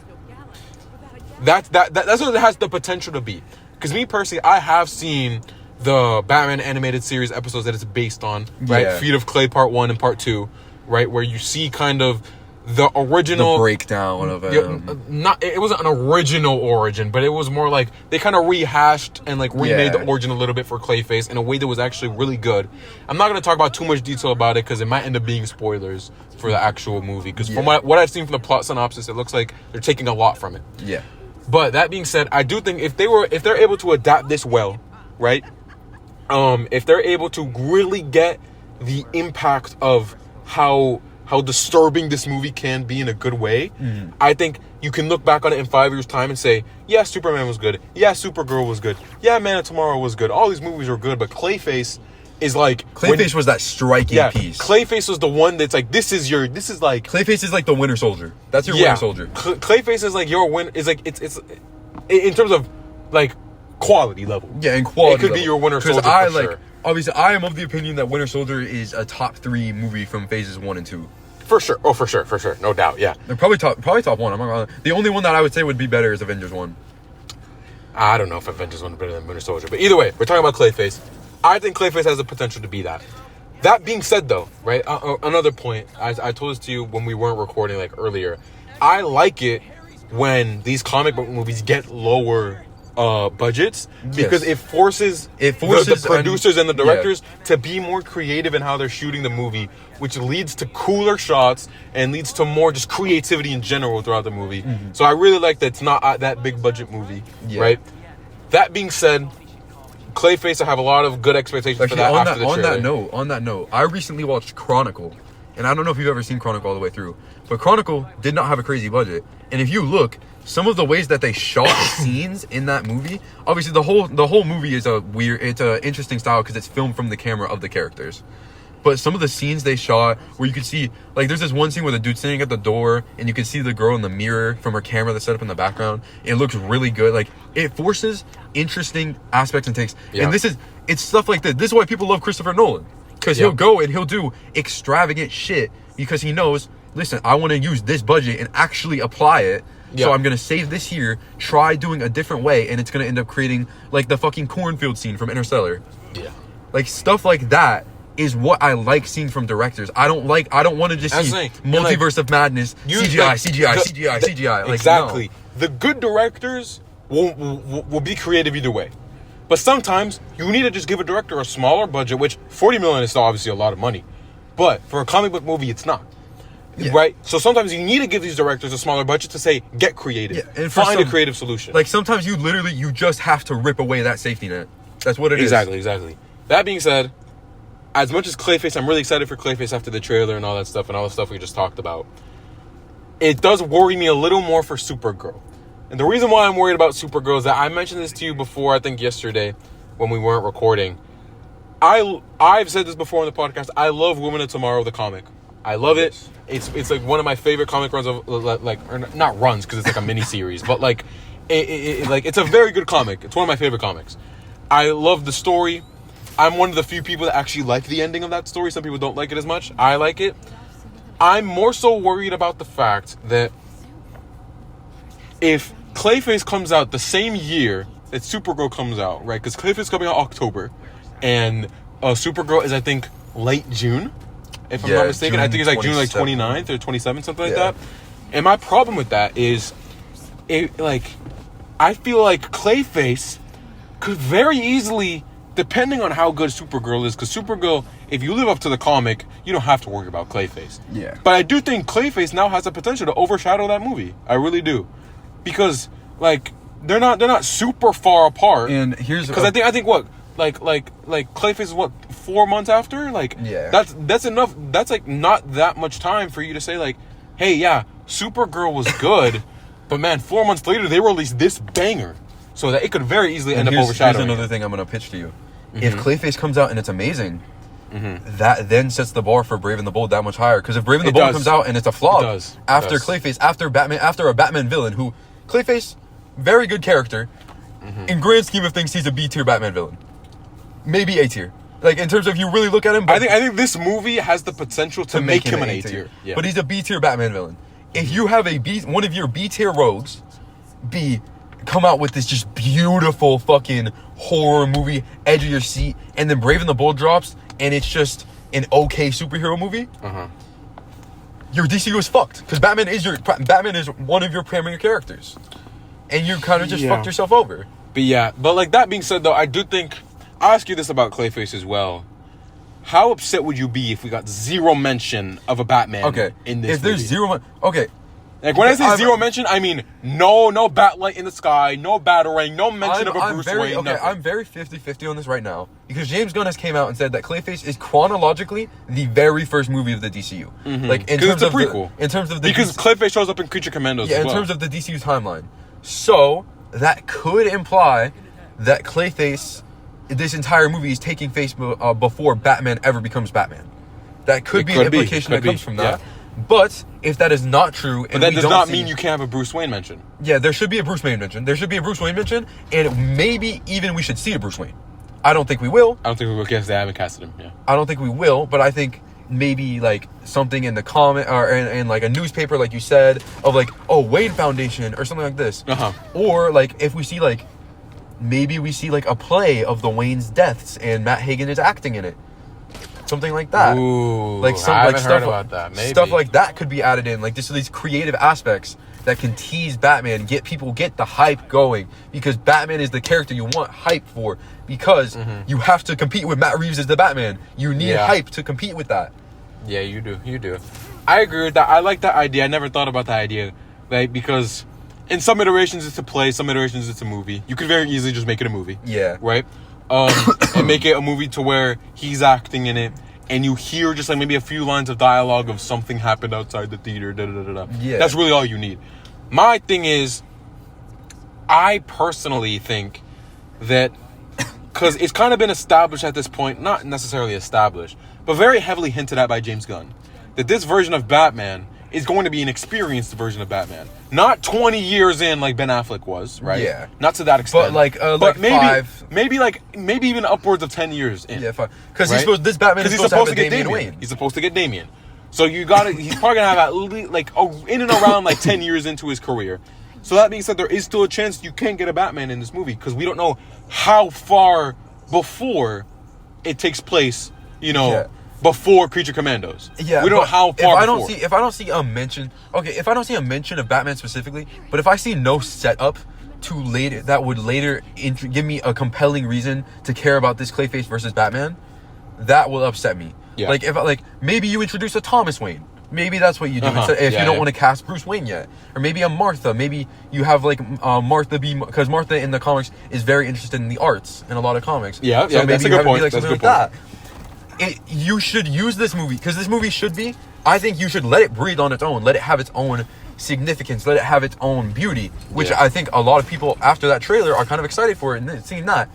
That's what it has the potential to be. Because me personally, I have seen the Batman animated series episodes that it's based on, right? Yeah. Feet of Clay Part 1 and Part 2, right? Where you see kind of the original... The breakdown of it. It wasn't an original origin, but it was more like they kind of rehashed and remade the origin a little bit for Clayface in a way that was actually really good. I'm not going to talk about too much detail about it because it might end up being spoilers for the actual movie. Because from what I've seen from the plot synopsis, it looks like they're taking a lot from it. Yeah. But that being said, I do think if they're able to adapt this well, right? If they're able to really get the impact of how disturbing this movie can be in a good way, I think you can look back on it in 5 years' time and say, yeah, Superman was good. Yeah, Supergirl was good. Yeah, Man of Tomorrow was good. All these movies are good, but Clayface is Clayface was that striking piece. Clayface was the one that's Clayface is like the Winter Soldier. That's your Winter Soldier. Clayface is like your win. Is it's in terms of quality level. Yeah, in quality. It could be your Winter Soldier for sure. Obviously, I am of the opinion that Winter Soldier is a top 3 movie from phases 1 and 2. For sure. Oh, for sure. No doubt. Yeah. They're probably top 1. I'm not gonna. The only one that I would say would be better is Avengers 1. I don't know if Avengers 1 is better than Winter Soldier, but either way, we're talking about Clayface. I think Clayface has the potential to be that. That being said, though, right? Another point, I told this to you when we weren't recording earlier. I like it when these comic book movies get lower budgets because it forces the producers and the directors to be more creative in how they're shooting the movie, which leads to cooler shots and leads to more just creativity in general throughout the movie. So I really like that it's not that big budget movie, right? That being said, Clayface, I have a lot of good expectations for that after the trailer. On that note, I recently watched Chronicle, and I don't know if you've ever seen Chronicle all the way through, but Chronicle did not have a crazy budget. And if you look, some of the ways that they shot scenes in that movie, obviously the whole movie is it's a interesting style because it's filmed from the camera of the characters. But some of the scenes they shot where you could see, there's this one scene where the dude's sitting at the door and you can see the girl in the mirror from her camera that's set up in the background. It looks really good. It forces interesting aspects and takes. Yeah. And it's stuff like this. This is why people love Christopher Nolan. Because he'll go and he'll do extravagant shit because he knows, listen, I want to use this budget and actually apply it. So I'm going to save this here, try doing a different way, and it's going to end up creating, the fucking cornfield scene from Interstellar. Yeah. Stuff like that is what I like seeing from directors. I don't want to just see multiverse of madness, CGI. Exactly. No. The good directors will be creative either way. But sometimes you need to just give a director a smaller budget, which $40 million is still obviously a lot of money. But for a comic book movie, it's not. Yeah. Right? So sometimes you need to give these directors a smaller budget to say, get creative. Yeah. And find a creative solution. Sometimes you just have to rip away that safety net. That's what it is. Exactly. That being said, as much as Clayface, I'm really excited for Clayface after the trailer and all that stuff and all the stuff we just talked about. It does worry me a little more for Supergirl. And the reason why I'm worried about Supergirl is that I mentioned this to you before, I think yesterday, when we weren't recording. I've said this before on the podcast. I love Woman of Tomorrow, the comic. I love it. It's like one of my favorite comic runs of like, or not runs because it's like a mini series, but like it's a very good comic. It's one of my favorite comics. I love the story. I'm one of the few people that actually like the ending of that story. Some people don't like it as much. I like it. I'm more so worried about the fact that if Clayface comes out the same year that Supergirl comes out, right? Because Clayface is coming out October, and Supergirl is, I think, late June, if I'm not mistaken. I think it's like June 29th or 27th, something like that. And my problem with that is, I feel like Clayface could very easily, depending on how good Supergirl is, because Supergirl, if you live up to the comic, you don't have to worry about Clayface. Yeah. But I do think Clayface now has the potential to overshadow that movie. I really do, because like they're not super far apart. And here's because I think what like Clayface is what 4 months after. Like that's enough. That's like not that much time for you to say like, hey, yeah, Supergirl was good, but man, 4 months later they released this banger. So that it could very easily end up overshadowing. Here's another thing I'm going to pitch to you. Mm-hmm. If Clayface comes out and it's amazing, that then sets the bar for Brave and the Bold that much higher. Because if Brave and the Bold comes out and it's a flop, after Clayface, after Batman, after a Batman villain who... Clayface, very good character. In grand scheme of things, he's a B-tier Batman villain. Maybe A-tier. Like, in terms of if you really look at him... I think this movie has the potential to make him an A-tier. Yeah. But he's a B-tier Batman villain. If you have one of your B-tier rogues come out with this just beautiful fucking horror movie, edge of your seat, and then Brave and the Bold drops, and it's just an okay superhero movie, your DCU is fucked. Because Batman is one of your primary characters. And you kind of just fucked yourself over. But like that being said though, I do think, I'll ask you this about Clayface as well. How upset would you be if we got zero mention of a Batman in this movie? If there's zero... Like, when I say zero mention, I mean no Batlight in the sky, no Batarang, no mention of a Bruce Wayne, nothing. I'm very 50-50 on this right now. Because James Gunn has came out and said that Clayface is chronologically the very first movie of the DCU. Like, in terms it's a prequel. In terms of the... Because Clayface shows up in Creature Commandos as well. In terms of the DCU timeline. So, that could imply that Clayface, this entire movie is taking place before Batman ever becomes Batman. That could be an implication that comes from that. But if that is not true, and that does not mean you can't have a Bruce Wayne mention. Yeah, there should be a Bruce Wayne mention. And maybe even we should see a Bruce Wayne. I don't think we will. I don't think we will because they haven't casted him. Yeah. I don't think we will, but I think maybe like something in the comment or in like a newspaper, like you said, of like, oh, Wayne Foundation or something like this. Or like if we see like, maybe we see like a play of the Wayne's deaths and Matt Hagen is acting in it. Something like that. Ooh, like some, I haven't like heard about that. Maybe. Stuff like that could be added in. Like these creative aspects that can tease Batman, get the hype going. Because Batman is the character you want hype for. Because you have to compete with Matt Reeves as the Batman. You need hype to compete with that. Yeah, you do. I agree with that. I like that idea. I never thought about that idea. Like, because in some iterations it's a play, some iterations it's a movie. You could very easily just make it a movie. Yeah. Right? And make it a movie to where he's acting in it, and you hear just like maybe a few lines of dialogue of something happened outside the theater. Yeah, that's really all you need. My thing is, I personally think that because it's kind of been established at this point, not necessarily established, but very heavily hinted at by James Gunn, that this version of Batman is going to be an experienced version of Batman. Not 20 years in like Ben Affleck was, right? Yeah. Not to that extent. But maybe even upwards of 10 years in. Yeah, 5. Because this Batman is supposed to get Damian Wayne. He's supposed to get Damian. So he's probably going to have at least like in and around like 10 years into his career. So that being said, there is still a chance you can get a Batman in this movie because we don't know how far before it takes place, before Creature Commandos. Yeah, we don't know how far before. If I don't see a mention of Batman specifically, but if I see no setup that would later give me a compelling reason to care about this Clayface versus Batman, that will upset me. Yeah. Like maybe you introduce a Thomas Wayne Maybe that's what you do if you don't want to cast Bruce Wayne yet. Or maybe a Martha. Maybe you have like Martha be, because Martha in the comics is very interested in the arts in a lot of comics. Yeah, so maybe that's a you good have it point. be like That's a something good like that. You should use this movie, because this movie should be, I think you should let it breathe on its own. Let it have its own significance. Let it have its own beauty, which I think a lot of people after that trailer are kind of excited for it and seeing that.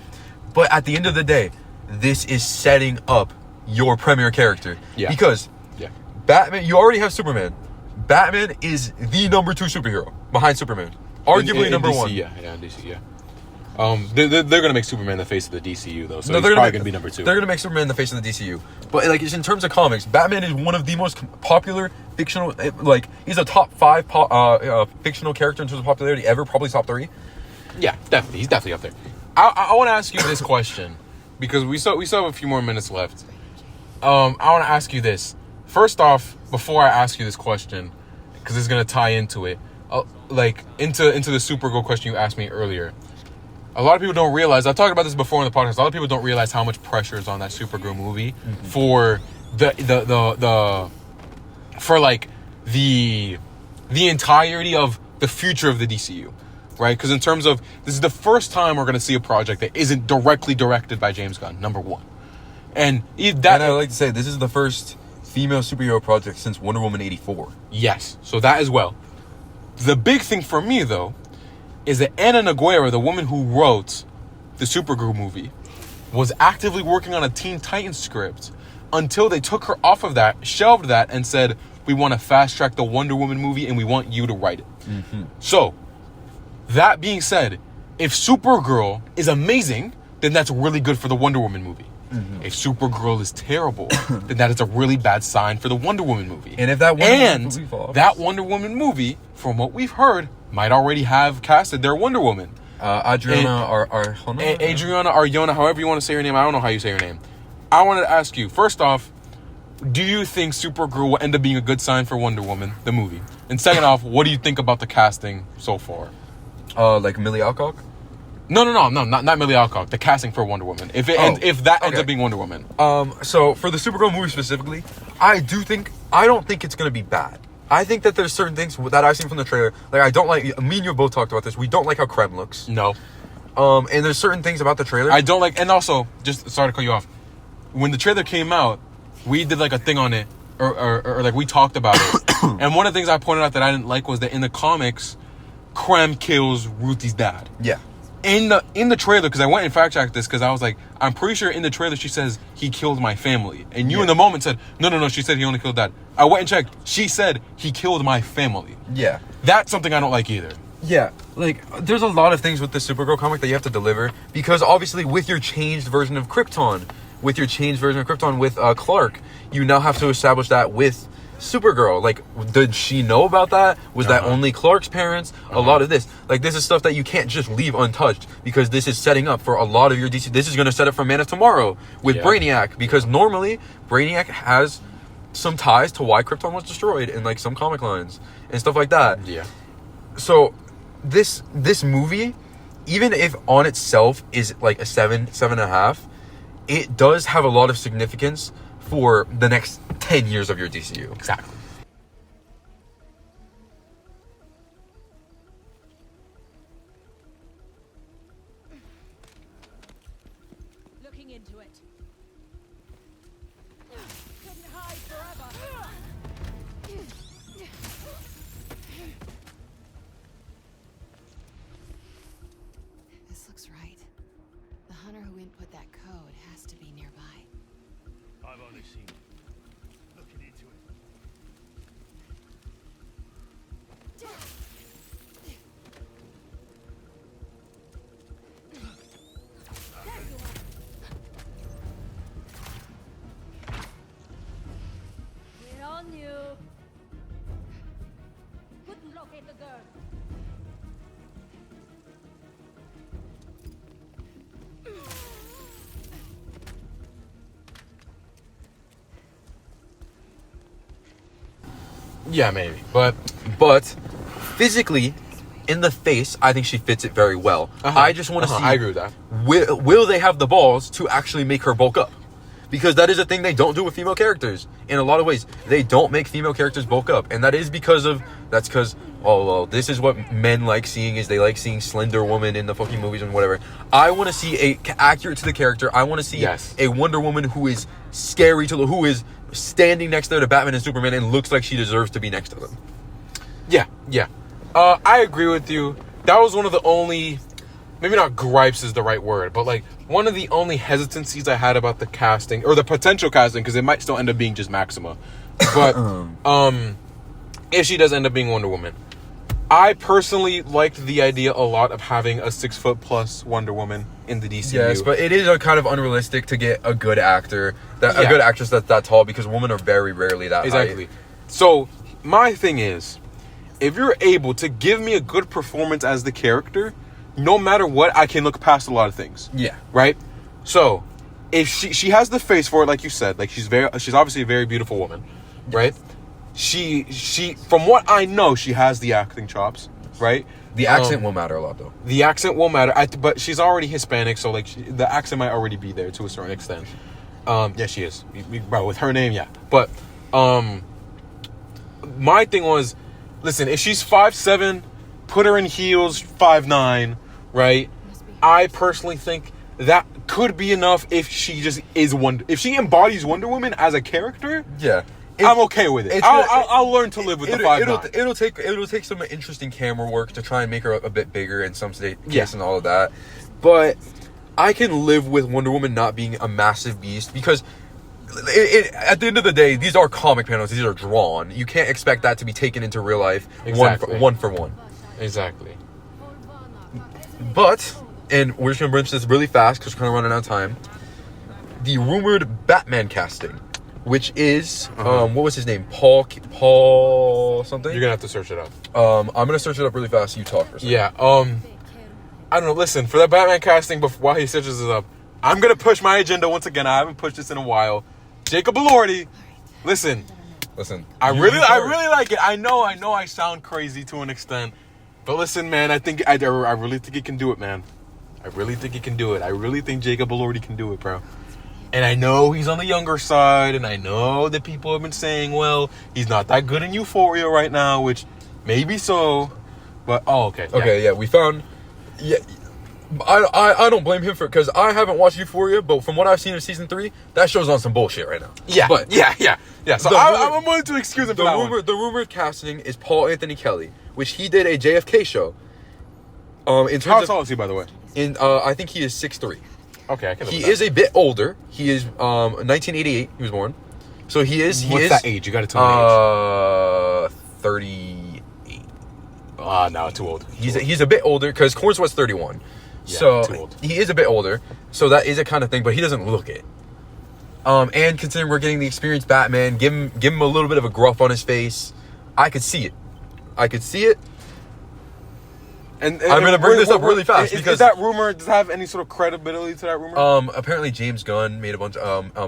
But at the end of the day, this is setting up your premier character. Yeah. Because Batman, you already have Superman. Batman is the number 2 superhero behind Superman. Arguably in number DC, 1. Yeah, DC, They're going to make Superman the face of the DCU, though, so he's probably going to be number 2. They're going to make Superman the face of the DCU. But, like, in terms of comics, Batman is one of the most popular fictional, like, he's a top 5 fictional character in terms of popularity ever, probably top 3. Yeah, definitely. He's definitely up there. I want to ask you this question, because we still have a few more minutes left. I want to ask you this. First off, before I ask you this question, because it's going to tie into it, into the Supergirl question you asked me earlier. A lot of people don't realize, I've talked about this before in the podcast, a lot of people don't realize how much pressure is on that Supergirl movie for the entirety of the future of the DCU, right? Because in terms of, this is the first time we're going to see a project that isn't directly directed by James Gunn, number 1. And I like to say, this is the first female superhero project since Wonder Woman 84. Yes, so that as well. The big thing for me, though, is that Anna Nogueira, the woman who wrote the Supergirl movie, was actively working on a Teen Titans script until they took her off of that, shelved that, and said, we want to fast track the Wonder Woman movie and we want you to write it. So, that being said, if Supergirl is amazing, then that's really good for the Wonder Woman movie. If Supergirl is terrible, then that is a really bad sign for the Wonder Woman movie. And if that Wonder Woman movie, from what we've heard, might already have casted their Wonder Woman. Adriana Arjona, however you want to say her name. I don't know how you say her name. I wanted to ask you, first off, do you think Supergirl will end up being a good sign for Wonder Woman, the movie? And second off, what do you think about the casting so far? Like Millie Alcock? No, not Millie Alcock. The casting for Wonder Woman. If that ends up being Wonder Woman. So for the Supergirl movie specifically, I don't think it's gonna be bad. I think that there's certain things that I've seen from the trailer. Like, I don't like, me and you both talked about this. We don't like how Krem looks. No. And there's certain things about the trailer I don't like, and also, just sorry to cut you off. When the trailer came out, we did like a thing on it, or like we talked about it. And one of the things I pointed out that I didn't like was that in the comics, Krem kills Ruthie's dad. Yeah. In the trailer, because I went and fact checked this, because I was like, I'm pretty sure in the trailer she says he killed my family, and you in the moment said no, she said he only killed dad. I went and checked, she said he killed my family. Yeah, that's something I don't like either. Yeah, like there's a lot of things with the Supergirl comic that you have to deliver, because obviously with your changed version of Krypton, with Clark, you now have to establish that with Supergirl. Like, did she know about that? Was that only Clark's parents? A lot of this, like, this is stuff that you can't just leave untouched, because this is setting up for a lot of your DC. This is going to set up for Man of Tomorrow with Brainiac, because normally Brainiac has some ties to why Krypton was destroyed in like some comic lines and stuff like that. Yeah. So this movie, even if on itself is like a 7.5, it does have a lot of significance for the next 10 years of your DCU. Exactly. Looking into it. Couldn't hide forever. This looks right. The hunter who input that code has to be nearby. I've only seen looking into it. We're on you. Couldn't locate the girl. Yeah, maybe, but physically, in the face, I think she fits it very well. I just want to see. I agree with that. Will they have the balls to actually make her bulk up? because that is a thing they don't do with female characters in a lot of ways. They don't make female characters bulk up, and that is because oh well, this is what men like seeing, is they like seeing slender woman in the fucking movies and whatever. I want to see accurate to the character. I want to see a Wonder Woman who is scary to look, who is standing next there to Batman and Superman and looks like she deserves to be next to them. Yeah. I agree with you. That was one of the only, maybe not gripes is the right word, but like one of the only hesitancies I had about the casting, or the potential casting, because it might still end up being just Maxima. But if she does end up being Wonder Woman, I personally liked the idea a lot of having a 6'+ Wonder Woman in the DCU. Yes, but it is a kind of unrealistic to get a good actor, a good actress that's that tall, because women are very rarely that exactly. height. So my thing is, if you're able to give me a good performance as the character, no matter what, I can look past a lot of things. Yeah. Right? So if she has the face for it, like you said, like she's obviously a very beautiful woman, right? She from what I know, she has the acting chops, right? The accent will matter a lot, though. The accent will matter, but she's already Hispanic, so like the accent might already be there to a certain extent. Yeah, she is, bro. With her name, yeah. But my thing was, listen, if she's 5'7", put her in heels 5'9", right? I personally think that could be enough if she just is if she embodies Wonder Woman as a character. Yeah. I'm okay with it. I'll learn to live with the 5'9". It'll take some interesting camera work to try and make her a bit bigger in some case and all of that. But I can live with Wonder Woman not being a massive beast, because at the end of the day, these are comic panels. These are drawn. You can't expect that to be taken into real life one for one. Exactly. But, and we're just going to bring this really fast because we're kind of running out of time. The rumored Batman casting, which is, what was his name? Paul something? You're going to have to search it up. I'm going to search it up really fast so you talk for a second. Yeah, I don't know. Listen, for that Batman casting, while he searches it up, I'm going to push my agenda once again. I haven't pushed this in a while. Jacob Elordi, listen. I really like it. I know I sound crazy to an extent, but listen, man, I really think he can do it, man. I really think he can do it. I really think Jacob Elordi can do it, bro. And I know he's on the younger side, and I know that people have been saying, well, he's not that good in Euphoria right now, which maybe so, but we found. Yeah. I don't blame him for it, because I haven't watched Euphoria, but from what I've seen in season 3, that show's on some bullshit right now. Yeah, but yeah. So I'm willing to excuse him for that one. The rumored casting is Paul Anthony Kelly, which he did a JFK show. How tall is he, by the way? I think he is 6'3". Okay, I can. He is a bit older. He is 1988. He was born, so he is. What's that age? You got to tell me age. 38. No, too old. He's a bit older, because Cornsweat's 31. Yeah, so too old. He is a bit older, so that is a kind of thing, but he doesn't look it. And considering we're getting the experienced Batman, give him a little bit of a gruff on his face. I could see it. And I'm going to bring this up really fast, because is that rumor, does it have any sort of credibility to that rumor? Apparently James Gunn made a bunch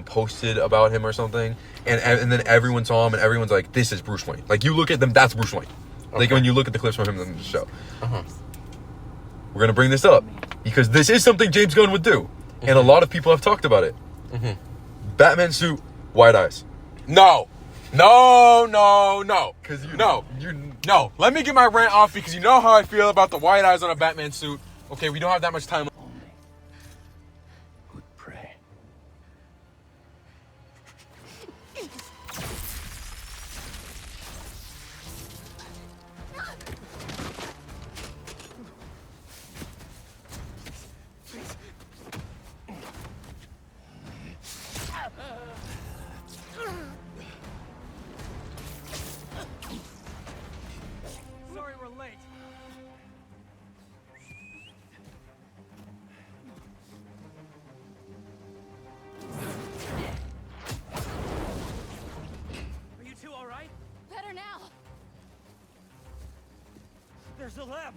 posted about him or something, and then everyone saw him, and everyone's like, this is Bruce Wayne. Like, you look at them, that's Bruce Wayne. Okay. Like, when you look at the clips from him in the show. We're going to bring this up because this is something James Gunn would do. And a lot of people have talked about it. Batman suit, white eyes. No. Because no. Let me get my rant off, because you know how I feel about the white eyes on a Batman suit. Okay, we don't have that much time. Would pray. Sorry we're late. Are you two all right? Better now. There's a lab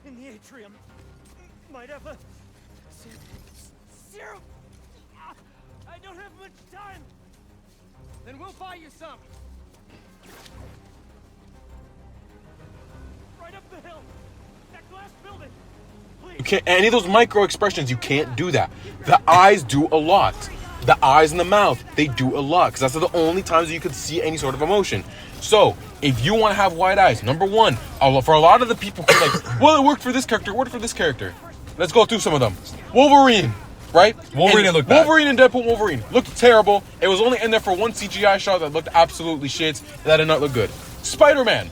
in the atrium. Might have a serum. I don't have much time. Then we'll buy you some. Right up the hill. That glass building. Please. You can't, any of those micro expressions, you can't do that. The eyes do a lot. The eyes and the mouth, they do a lot because that's the only times you could see any sort of emotion. So if you want to have wide eyes, number one, for a lot of the people who are like, well, it worked for this character, it worked for this character. Let's go through some of them. Wolverine, right? Wolverine looked bad. Wolverine and Deadpool Wolverine looked terrible. It was only in there for one CGI shot that looked absolutely shit. That did not look good. Spider-Man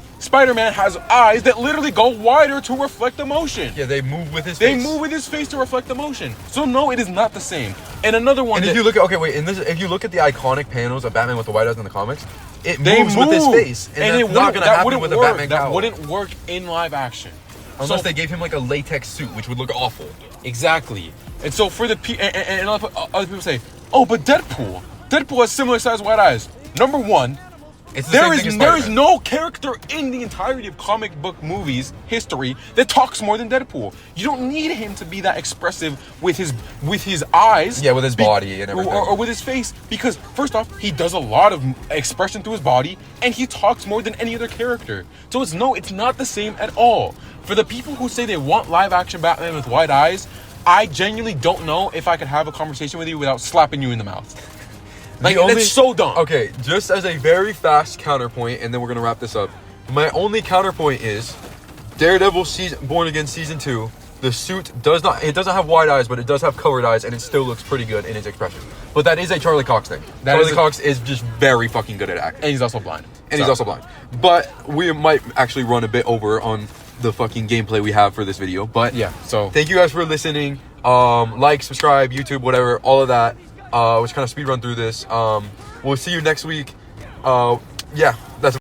has eyes that literally go wider to reflect emotion. Yeah, they move with his face. They move with his face to reflect emotion. So no, it is not the same. And another one. And if you look at if you look at the iconic panels of Batman with the white eyes in the comics, it they moves move with his face, and it that's not gonna happen with a Batman That cowl. wouldn't work in live action. Unless they gave him like a latex suit, which would look awful. Exactly. And so for the and other people say, oh, but Deadpool has similar sized white eyes. Number one, It's the there same is thing as there is Spider-Man. no character in the entirety of comic book movies history that talks more than Deadpool. You don't need him to be that expressive with his eyes. Yeah, with his body and everything. Or with his face, because first off, he does a lot of expression through his body, and he talks more than any other character. So it's not the same at all. For the people who say they want live action Batman with wide eyes, I genuinely don't know if I could have a conversation with you without slapping you in the mouth. Like, that's so dumb. Okay, just as a very fast counterpoint, and then we're gonna wrap this up. My only counterpoint is Daredevil Born Again Season 2. The suit doesn't have wide eyes, but it does have colored eyes, and it still looks pretty good in his expression. But that is a Charlie Cox thing. Charlie Cox is just very fucking good at acting. And he's also blind. But we might actually run a bit over on the fucking gameplay we have for this video. But Yeah, so thank you guys for listening. Like, subscribe, YouTube, whatever, all of that. We're just kind of speed run through this. We'll see you next week. Yeah, that's